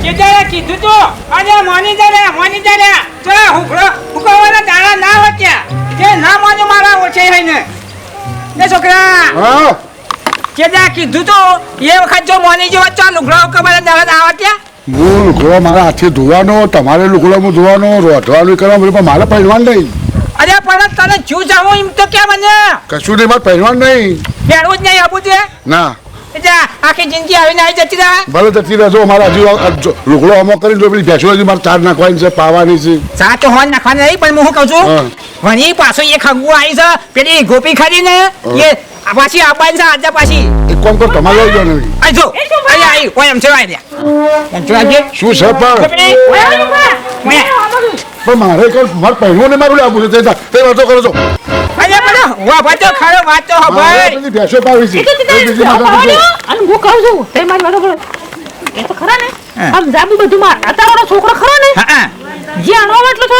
કેદારે કીધું તું અને મોની જાને જો હુકવાના દાડા ના વચ્યા કે ના મોને મારા ઓછે હઈને એ છોકરા હા કેદા કીધું તું એ વખત જો મોની જેવો ચાલ લુગડો હુકવાના દાડા ના વચ્યા હું લુગડો મારા હાથે ધોવાનો તમારે લુગડો હું ધોવાનો રોધવાનું કરવાનું પણ મારે પહેરવાનું નહીં. અરે પણ તને શું જાવું એમ તો કે મને કશું નહીં મારે પહેરવાનું નહીં. પહેરવું જ નહીં આપું છે ના એટલે આખી જિંદગી આવીને આવી જતી રહે ભલે જતી રહેજો મારા હજુ લુગડો અમો કરી લો પેલી ભેંસો હજી મારે ચાર નાખવાની છે પાવાની છે. સાચો હોન નાખવાનું નહીં પણ હું કહું છું વળી પાછો એ ખગુ આવી છે પેલી ગોપી ખરી ને એ પાછી આવવાની છે આજે પાછી એક કામ કર તમારે આવી જાવ નહીં. આઈ જો આઈ કોઈ એમ છે આઈ એમ છે આજે શું છે પણ મારે કર મારે પહેરવું ને મારું લાવવું છે તે વાતો કરો છો. અરે પણ વાહ વાતો ખરો વાતો હો ભાઈ પેલી ભેંસો પાવી છે અને હું કહું છું તે મારી વાતો કરો એ તો ખરા ને આમ જાબુ બધું માં અત્યારનો છોકરો ખરો ને હા જે આનો એટલે તો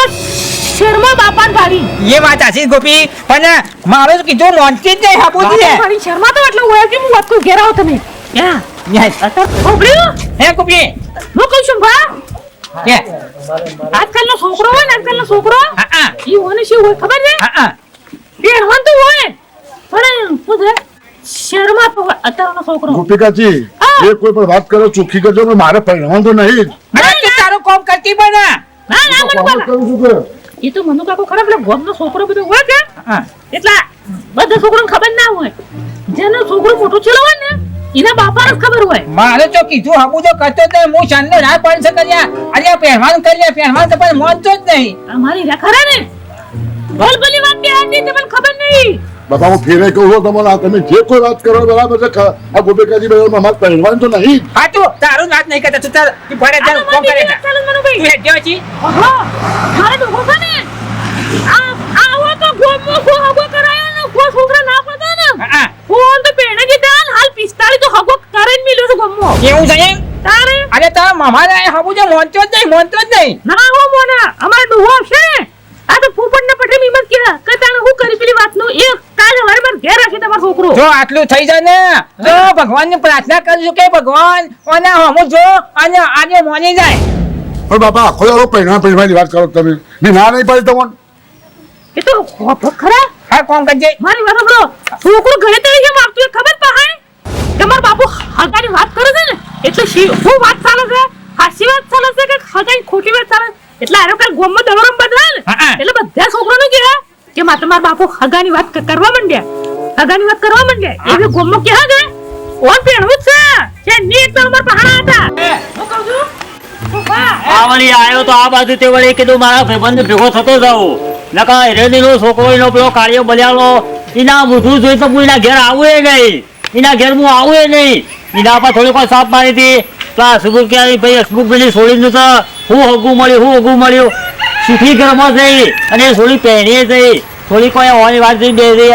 શર્મા બાપાને ભાડી એ વાત આછી ગોપી પણ મારે તો કીધું મોનતી જ નહીં હાપું છે ભાડી શર્મા તો એટલે હોય કે હું વાત કોઈ ઘેર આવ તમે ક્યાં યસ અત્યારે ઓબળ્યો હે ગોપી હું કહું છું ભા કે આજકાલનો છોકરો હોય ને આજકાલનો છોકરો હા ઈ હોય ને શું હોય ખબર છે હા પહેરવાનું તો હોય પણ શું છે શર્મા તો હોય અત્યારનો છોકરો ગોપિકાજી એ કોઈ પણ વાત કરો ચોખ્ખી કરજો પણ મારે પહેરવાનું તો નહીં જ. અરે તું તારું કામ કરતી બના ના ના મને કામ બોલા કરું છું કે એ તો મનુ કાકો ખરા પેલા ગોમનો છોકરો બધો હોય કે હા એટલા બધા છોકરાને ખબર ના હોય જેનો છોકરો મોટો છેલો હોય ને એના બાપાને જ ખબર હોય મારે તો કીધું હાપું તો કરતો જ નહીં હું ચાંદનો ના પાડી શકલ્યા અરે પહેરવાનું પહેરવાનું તો પણ મોનતો જ નહીં અમારી રા ખરા ને ભલભલી વાત કે આજી તમને ખબર નહીં બાપા હું ફેરે કહું છું તમારે આ તમે જે કોઈ વાત કરો બરાબર છે આ ગોપિકાજી બરાબર મારે પહેરવાનું તો નહીં જ. હા તું તારું વાત નહીં કરતા તું તાર તું ભરે જા કોમ કરે જા ચાલો મનુ તું ભાઈ હેડ્યો છી ઓહો મારે તો હોતા ને આવો તો ગોમો કો હગો કરાયો ને કો છોકરા ના પતા ને હા ફોન તો પેણે જે દાલ હાલ 45 તો હગો કરીને મિલ્યો છે ગોમો કેવું છે તારે અરે તાર મામાને હાપું જો મોનતો જ નહીં ના હો મોના અમાર ડુહો છે આ તો ફૂફડ ને પઠે મીમત કે તાણે હું કરી પેલી વાતનો એક કાજ હવારે માર ઘેર રાખી તમારો છોકરો જો આટલું થઈ જાય ને તો ભગવાનની પ્રાર્થના કરજો કે ભગવાન ઓને હમું જો અને આજે મોની જાય પણ બાપા આખો દાડો પહેરવાની વાત કરો તમે મેં ના નહીં પાડી તમને. એ તો ખરા હા કોમ કરજે મારી વાત સાંભળો છોકરો ઘરે તરી કેમ આપતું એ ખબર પહાય તમાર બાપુ હગાની વાત કરે છે ને એટલે શું વાત ચાલે છે હાસી વાત ચાલે છે કે હગાની ખોટી વાત ચાલે એટલે આરો કાલ ગોમમાં દવરમ બદલાલ એટલે બધા છોકરાને કે માં તમાર બાપુ હગાની વાત કરવા માંડ્યા હગાની વાત કરવા માંડ્યા એટલે ગોમમાં કે હા ઓન પેણવું છે કે ની એક નંબર પહાડા હતા હું કહું છું આ વળી આવ્યો તો આ બાજુ તે વળી કીધું મારા ભાઈબંધ ભેગો થતો જાઉં નકા હેરેડીનો છોકરો એનો પેલો કાર્ય બલ્યાનો એના મોઢું જોઈ તો હું એના ઘેર આવું નહીં એના ઘેર હું આવું નહીં એના પર થોડી કોઈ સાફ મારી હતી પેલા હસમુખ કે ભાઈ હસમુખ પેલી છોડીને તો હું હગું મળ્યું સુખી ઘરમાં જઈ અને થોડી પહેરીએ જઈ થોડી કોઈ હોવાની વાત જઈ બે જઈ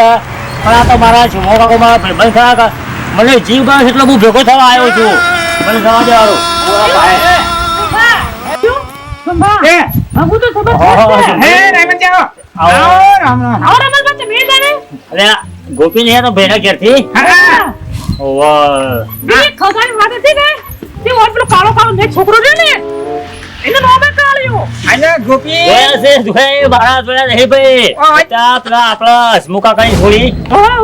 પણ આ તો મારા છોકરો કાકો મારા ભાઈબંધ ખરા મને જીવ બસ એટલે હું ભેગો થવા આવ્યો છું મને જવા દેવાનો એ હગું તો ખબર છે હે રામન જાઓ આવો રામ રામ આવો રમલ બચ્ચા મેં જાને અરે ગોપી ને તો ભેડા ઘેરથી હા ઓવા બી ખગાની વાત હતી ને તે ઓર પેલો કાળો ને છોકરો છે ને એને નોમે કાળ્યો અને ગોપી જોયા બાળા જોયા નહીં ભાઈ ઓય. ત્યાં પેલા આપણા હસમુખા કઈ છોડી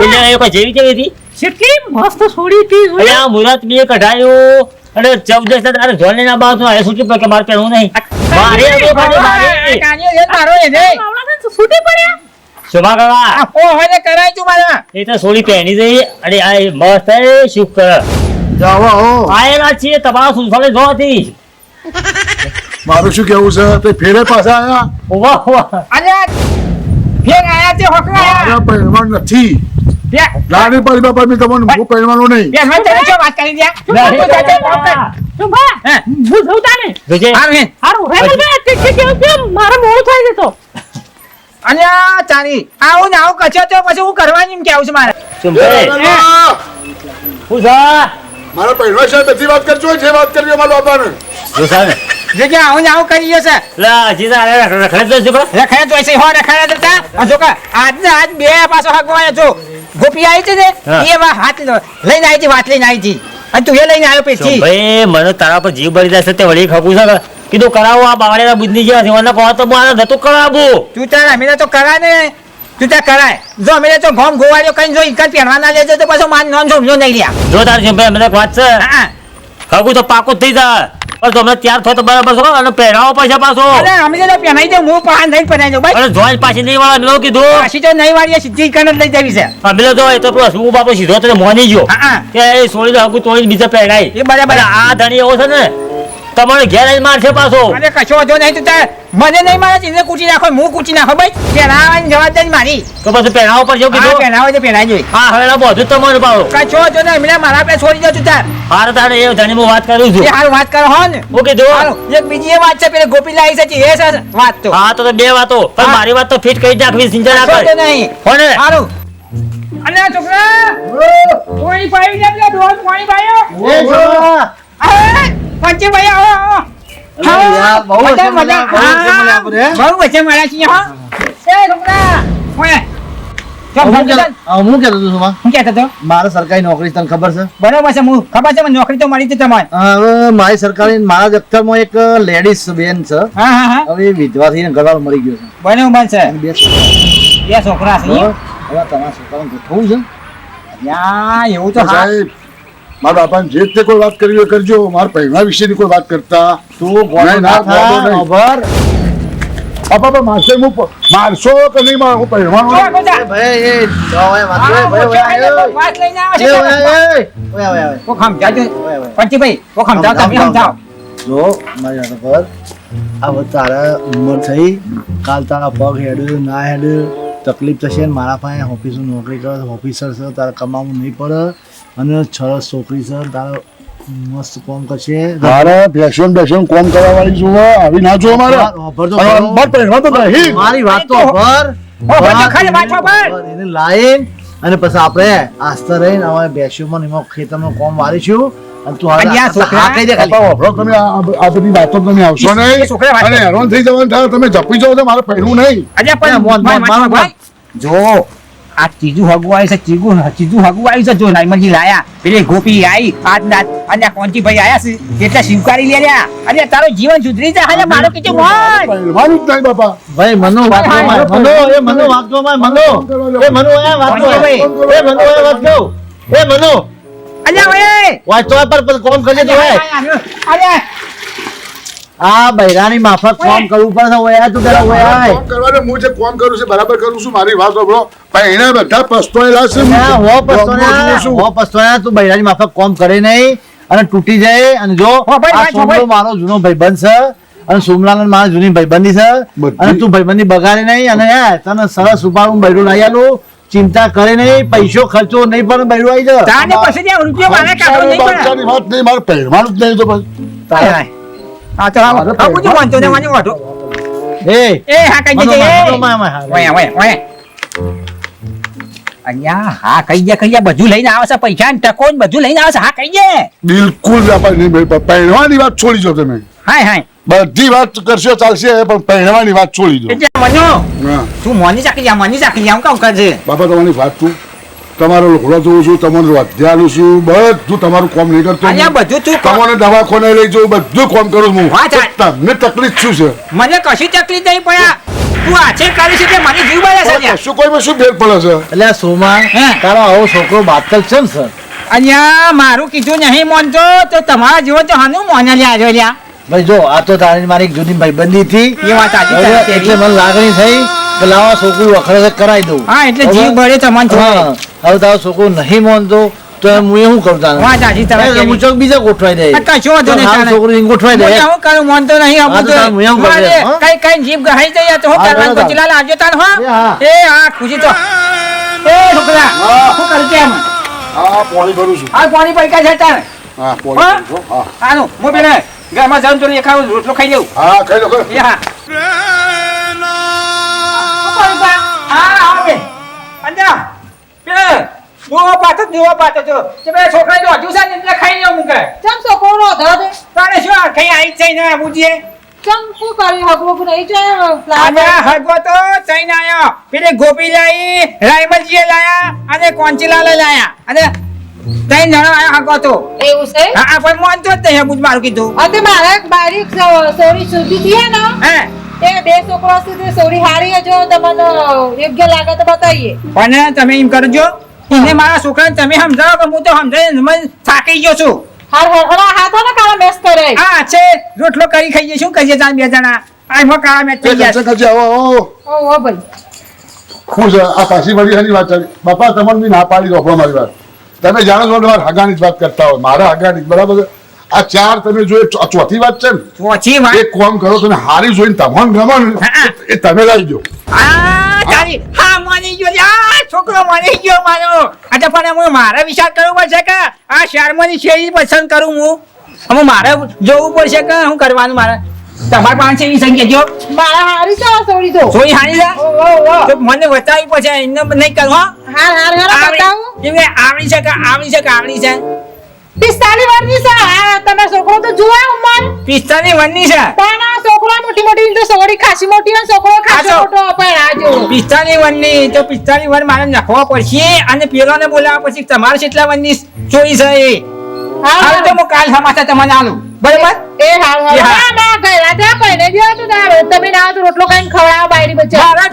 એટલે એ કોઈ જેવી કેવી હતી કેટલી મસ્ત છોડી હતી એટલે આ મુરત બી કઢાયું અને 14 તારે જોને ના બાદ નો છૂટી પડે કે મારે પહેરવું નહીં મારે હવે ખાલી મારે કાનિયો છે તારો એ નહીં આવડા ને છૂટી પડ્યા શોભા કાકા ઓ હવે કરાય તું મારા એ તો છોડી પહેરી જઈ અરે આ મસ્ત હે શુક કર જાઓ આવો આયેલા છીએ તમારા સુસાલે જો હતી મારું શું કેવું છે તે ફેરે પાછા આયા ઓવા ઓવા અને ફેર આયા તે હોકરા મારા પહેરવાનું નથી બે નાની પડી બાપા મેં તમને હું પહેરવાનું નહીં બે મેં તને શું વાત કરી દે તું જાતે કોમ કર તો ભા હે હું જોતા ને જોજે હારું હે હારું રેમલ બે કે મારા મોડું થઈ જતો અને તારી આવું ને આવું કચો તો પછી હું કરવાની એમ કેવું છે મારે ચુંબે હું જા મારા પહેરવા છે બધી વાત કરજો જે વાત કરવી મારા બાપાને જોસાને જે કે આવું ને આવું કરી છે લા જીતા રખડે જો રખાય તો એસે હો રખાય જતા જો કે આજ ને આજ બે પાછો હગવાય જો ગોપી આવી છે ને હા. એ વા હાથ લઈને આવી હતી વાત લઈને આવી હતી અને તું એ લઈને આવ્યો પેથી ભાઈ મને તારા પર જીવ બળી જશે તે વળી ખકું છે કે કીધું કરાવો આ બાવળેલા બુદ્ધિ જેવા છે મને કહો તો મારે નતું કરાવું તું તાર અમે તો કરાય ને તું તાર કરાય જો અમે તો ગોમ ગોવાળ્યો કઈ જો ઇકર પહેરવા ના લેજો તો પાછો માન નોન સમજો નહીં લ્યા જો તાર છે ભાઈ મને એક વાત છે હા ખકું તો પાકો જ થઈ જાય પણ તમને તૈયાર થો તો બરાબર છો અને પહેરાવો પૈસા પાછો અરે અમે તો પહેરાઈ દઉં હું પાન નહીં પહેરાઈ દઉં ભાઈ અને જોઈન પાછી નહીં વાળા મેં કીધું પાછી તો નહીં વાળીએ સીધી કણ લઈ જવી છે અમે તો એ તો પેલો શું બાપો સીધો તો મોની ગયો હા કે એ સોળી તો હકું તોડી બીજા પહેરાય એ બરાબર અને આ ધણી એવો છે ને તમારે ઘેર આવીને મારશે પાછો અરે કશો વાંધો નહીં તું તાર મને નહીં મારે ચીજને કૂચી નાખો હું કૂચી નાખો ભાઈ પહેરાવાની જવાબદારી મારી તો પછી પહેરાવો પડશે એવું હા કીધું પહેરાવો તો પહેરાઈ જોઈ હા હવે બધું તમારું પાડો કશો વાંધો નહીં મને મારા પે છોડી દો તું તાર હારે તારે એ ધણી હું વાત કરું છું એ હારું વાત કરો હો ને હું કીધું હારું એક બીજી એ વાત છે પેલે ગોપી લાવી છે એ છે વાત તો હા તો બે વાતો પણ હા. મારી વાત તો ફિટ કરી નાખવી સિંચન કશો વાંધો આગળ નહીં કોને હારું અને આ છોકરા પાણી પાવી દે પેલા ડોલ પાણી પાયો પંચી ભાઈ આવો યાર, બહુ વચ્ચે મળ્યા, બહુ વચ્ચે મળ્યા આપણે, હે? બહુ વચ્ચે મળ્યા છીએ હો એ છોકરા ઓય ચો હું ભગવાન કહેતો હતો સુમા, હું કહેતો તો મારે સરકારી નોકરી તને ખબર છે? બરોબર છે હું ખબર છે મને નોકરી તો મળી હતી તમારે હવે મારી સરકારી મારા દફતરમાં એક લેડીઝ બેન છે. હા હા હા હવે એ વિધવા થઈને ઘરવાળો મરી ગયો છે. બરોબર છે અને બે છોકરા. બે છોકરા છે હવે હવે તમારા છોકરાને ગોઠવવું છે. યા એવું તો હા સાહેબ મારા બાપાને જે તે કોઈ વાત કરવી હોય કરજો મારા પહેરવા વિશેની કોઈ વાત કરતા તું ગોળો નહીં, ના ના, થા, ગોળો નહીં. અભર. બાપા પણ મારશે હું મારશો કે નહીં માર હું પહેરવાનો જો નહીં. ગોજા એ ભાઈ, એ જાઓ, એ વાત કરે, ભાઈ, ઓય, આય, ઓય. વાત લઈને આવે એ, છે ઓય, ઓય, ઓય, ઓય, ઓય. કો સમજાજો ઓય, ઓય. પંચી ભાઈ કો સમજાવ તમે સમજાવ જો મારી વાત પર હવે તારા ઉંમર થઈ કાલ તારા પગ હેડ ના હેડ તકલીફ થશે ને મારા પાસે ઓફિસમાં નોકરી કરે ઓફિસર છે તારે કમાવું નહીં પડે અને સરસ છોકરી છે તારે મસ્ત કામ કરશે મારે ફેશન બેશન કોમ કરવા વાળી છું આવી ના જો મારે ઓફર તો અને કરો. મારે પહેરવા તો નહીં મારી વાત તો ઓફર ઓ ભાઈ ખાલી વાંચો ભાઈ એને લાઈન અને પછી આપણે આસ્તે રહીને હવે બેસ્યુમાં ને એમાં ખેતરમાં કોમ વાળીશું અને તું હવે અહીંયા છોકરા, હા કહી દે ખાલી. બાપા વાપરો તમે આ બધી વાતો તમે આવશો નહીં છોકરા વાત અને કરે. હેરાન થઈ જવાનું થાય તમે જપી જાઓ તો મારે પહેરવું નહીં અલ્યા પણ મોન, મોન, ભાઈ, મોન, ભાઈ, જો આ ચીજુ હગુ આવી છે ચીજુ હગુ આવી છે જો નાઈમજી લાયા પેલી ગોપી આવી આજ ના અને કોંચી ભાઈ આયા છે એટલે સ્વીકારી લે લ્યા અરે તારો જીવન સુધરી જાય અને મારો કીધું મોન પહેરવાનું જ નહીં બાપા ભાઈ મનો વાત કહો માય. મનો એ મનો વાત કહો માય. મનો એ મનો એ વાત કહો ભાઈ. એ મનો એ વાત કહો એ મનો અલ્યા ઓય વાત તો પર કોમ કરજે તો હે અરે આ બૈરાની માફક કોમ કરવું પડે છે ઓય તું તારા ઓય આય કોમ કરવાનું હું જે કોમ કરું છું બરાબર કરું છું મારી વાત સાંભળો પણ એને બધા પસ્તાયેલા છે આ હો હું પસ્તોના છું. હો પસ્તોના તું બૈરાની માફક કોમ કરે નહીં અને તૂટી જાય અને જો હો ભાઈ, આ ભાઈ, સોમલો ભાઈ. મારો જૂનો ભાઈબંધ છે અને સોમલાલ મારી જૂની ભાઈબંધી છે બધી. અને તું ભાઈબંધી બગાડે નહીં અને હે તને સરસ ઉપાડું બૈરું લઈ આલું ચિંતા કરે નહીં પૈસો ખર્ચો નહીં પણ બૈરું આવી જાય તાને પછી જે રૂપિયો મારે કાઢો નહીં પડે બાદશાહની વાત નહીં મારે પહેરવાનું જ નહીં તો બસ તારે હા તો હા પૂછું વાંધો ને વાંધો વાંધો એ એ હા કઈ મનો દેજે માય, એ મનો માય, માય. ઓય ઓય ઓય અહીંયા હા કઈ દે બધું લઈને આવે છે પૈસા ને ટકો ને બધું લઈને આવે છે હા કઈ દે બિલકુલ વ્યાપાર નહીં ભાઈ પહેરવાની વાત છોડી દો તમે હાય હાય બધી વાત કરશો ચાલશે પણ પહેરવાની વાત છોડી દો એટલે મનો હા તું મોની ચાકી જા હું કામ કરજે બાપા તમારી વાત તું તમારો લોકડો જોઉં છું તમારું અધ્યાલું છું બધું તમારું કોમ નહીં કરતો અહીંયા બધું તું કર. તમારે દવાખાને લઈ જવું બધું કોમ કરું હું વાત આ- તમને તકલીફ શું છે મને કશી તકલીફ નહીં પડ્યા તું આછે કરી છે તે મને જીવ બળે છે પણ ત્યાં. કશું કોઈમાં શું ફેર પડે છે એટલે આ સોમા હે. તારો આવો છોકરો બાતલ છે ને સર અહીંયા મારું કીધું નહીં માનતો તો તમારા જેવો તો હાનું મોને લ્યા જો લ્યા ભાઈ જો આ તો તારી મારી એક જૂની ભાઈબંધી હતી એ વાત સાચી હવે તારી. એટલે મને લાગણી થઈ કે લાવા છોકરું વખરે છે કરાઈ દઉં હા એટલે જીવ બળે તમને જોડે. હા, હવે તારો છોકરો નહીં માનતો તો હું એ શું કરું તારે વાત સાચી તારી. એ હું ચોક બીજા ગોઠવાઈ દે આ કશો વાંધો નહીં તારો તારે. છોકરો એને ગોઠવાઈ દે હું હું કરું મોનતો નહીં હા, તો તારે હું એવું કરી દે, હા? કઈ જીભ ગહાઈ જઈએ તો હું હા, કરવાનું બરાબર. કોચીલાલ આવજો તાર હો એ હા. એ હા ખુશી તો એ છોકરા શું કરું કેમ હા પાણી ભરું છું આ પાણી પૈકા છે તાર હા પાણી ભરું છું. હા હાનું હું પેલે ઘરમાં જાઉં તો એક ખાવ રોટલો ખાઈ લઉં હા ખાઈ લો એ હા હા હા બે અંજા પેલે જોવો પાતો જો તે બે છોકરા જો હજુ છે ને એટલે ખાઈ લઉં મુકે ચમ છોકરો ધર તારે શું આ ખાઈ આવી જ છે ને બુજીએ ચમ શું કર્યું હગવું નહીં છે અને હગવો તો ચઈને આયો પેલી ગોપી લાઈ રાયમલજીએ લાયા અને કોંચીલાલે લાયા અને ત્રણ જણા આયા હાકો તો એવું છે હા પણ મોનતો જ નહીં બુજ મારું કીધું હા તે મારે એક બારી સોરી સુધી થી હે ને હે એ બે છોકરા સુધી સોરી હારી હે જો તમને યોગ્ય લાગે તો બતાવીએ પણ તમે એમ કરજો એને મારા છોકરાને તમે સમજાવો કે હું તો સમજાય મને થાકી ગયો છું હાર હાર અને હાથો ને કાળા મેસ કરે હા છે રોટલો કરી ખાઈએ શું કરીએ જાણ બે જણા આ મો કાળા મેચ થઈ ગયા કચ્છે આવો ઓ ભાઈ હું છે આ પાછી વળી એની વાત ચાલી બાપા તમને બી ના પાડી દો મારી વાત તમે જાણો છો તમારા હગાની જ વાત કરતા હોય મારા હગાની બરાબર છે આ ચાર તમે જો આ ચોથી વાત છે ને ઓછી વાત એક કામ કરો તમે હારી જોઈને તમને ગમો ને એ તમે લાવી દો આ તારી હા માની ગયો આ છોકરો માની ગયો મારો આજે પણ હું મારે વિચાર કરવો પડશે કે આ શર્માની શૈલી પસંદ કરું હું હવે મારે જોવું પડશે કે હું કરવાનું મારે તમારી પાસે એવી સંખ્યા જો મારા હારી છે આ સોરી તો સોઈ હારી છે ઓ તો મને બતાવી પછી એને નહીં કરું હા હાર હાર હાર બતાવું એમને આવડી છે કે આવડી છે કે આવડી છે 45 વર્ષની છે આ તમે છોકરો તો જુઓ ઉંમર 45 વર્ષની છે પણ આ છોકરો મોટી મોટી તો સોરી ખાસી મોટી અને છોકરો ખાસો મોટો પણ આ જો 45 વર્ષની તો 45 વર્ષ મારે નાખવા પડશે અને પેલોને બોલાવવા પછી તમારે કેટલા વર્ષની ચોઈ છે એ હાલ તો હું કાલ સમાચાર તમને આલું બરાબર એ હાર હાર હા. ના ના ગઈ રાતે પહેલે ગયો તો તારે તમે ના તો રોટલો ખાઈને ખવડાવો બાયરી બચ્ચા મારા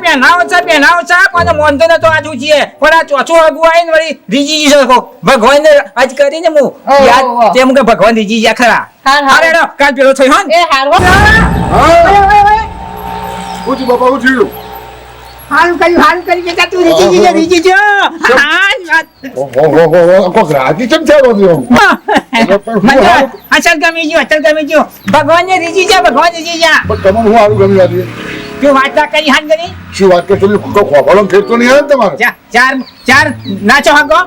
પહેનાવ છે પણ મોનતો નતો આજુ છીએ પણ આ ચોથું અગું આવીને વળી રીજી શકો ભગવાન આજ કરીને હું યાદ તેમ કે ભગવાન રીજી ગયા ખરા હાર હાર અરે કાલ પેલો થયો હો ને એ હાર હો હું છું બાપા હું છું હારું કર્યું બેટા તું રીજી જો કોઈ ગ્રાહકી કેમ થયો હતો અચલ ગમી ગયો ભગવાન ને રીજી જા પણ તમને હું સારું ગમી હતી જો વાત ના કરી હાન કરી શું વાત કે તમે ખોફાળો ફેરતો નહીં આવે ને તમારે ચાર નાચો હાકો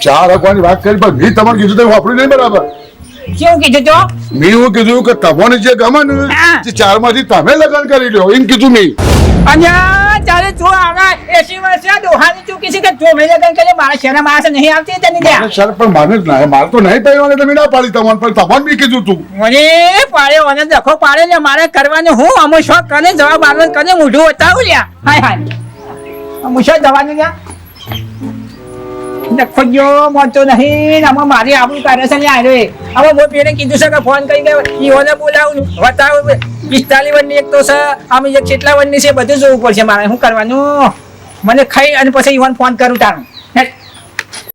ચાર હકવાની વાત કરી પણ મેં તમારે કીધું તમે વાપર્યું નહીં બરાબર શું કીધું તો મેં એવું કીધું કે તમને જે ગમે ને હા. તે ચાર માંથી તમે લગ્ન કરી લો એમ કીધું મેં અને ચાલે તું આગળ 80 વર્ષ દોહાની ચૂકી છે કે તું મેં લગન કરે મારા શરમ આશે નહીં આવતી તને ત્યાં મારે શરત પણ માને જ ના મારે તો નહીં પહેરવાને તમે ના પાડી તમને પણ તમને બી કીધું તું મને પાડ્યો અને દખો પાડે ને મારે કરવાનું હું અમુ શોખ કરે જવાબ આલવાનું કરે મોઢું બતાવું લ્યા હાય અમુ શોખ જવાનું લ્યા દખો જો મોતો નહીં આમાં મારી આપણું કાર્ય છે ને આવ્યો હવે હું પેલે કીધું છે કે ફોન કરી દે ઈઓને બોલાવું બતાવું 45 વર્ષની એક તો છે આમ એક કેટલા વર્ષની છે બધું જોવું પડશે મારે શું કરવાનું મને ખાઈ અને પછી ઈવન ફોન કરું તારું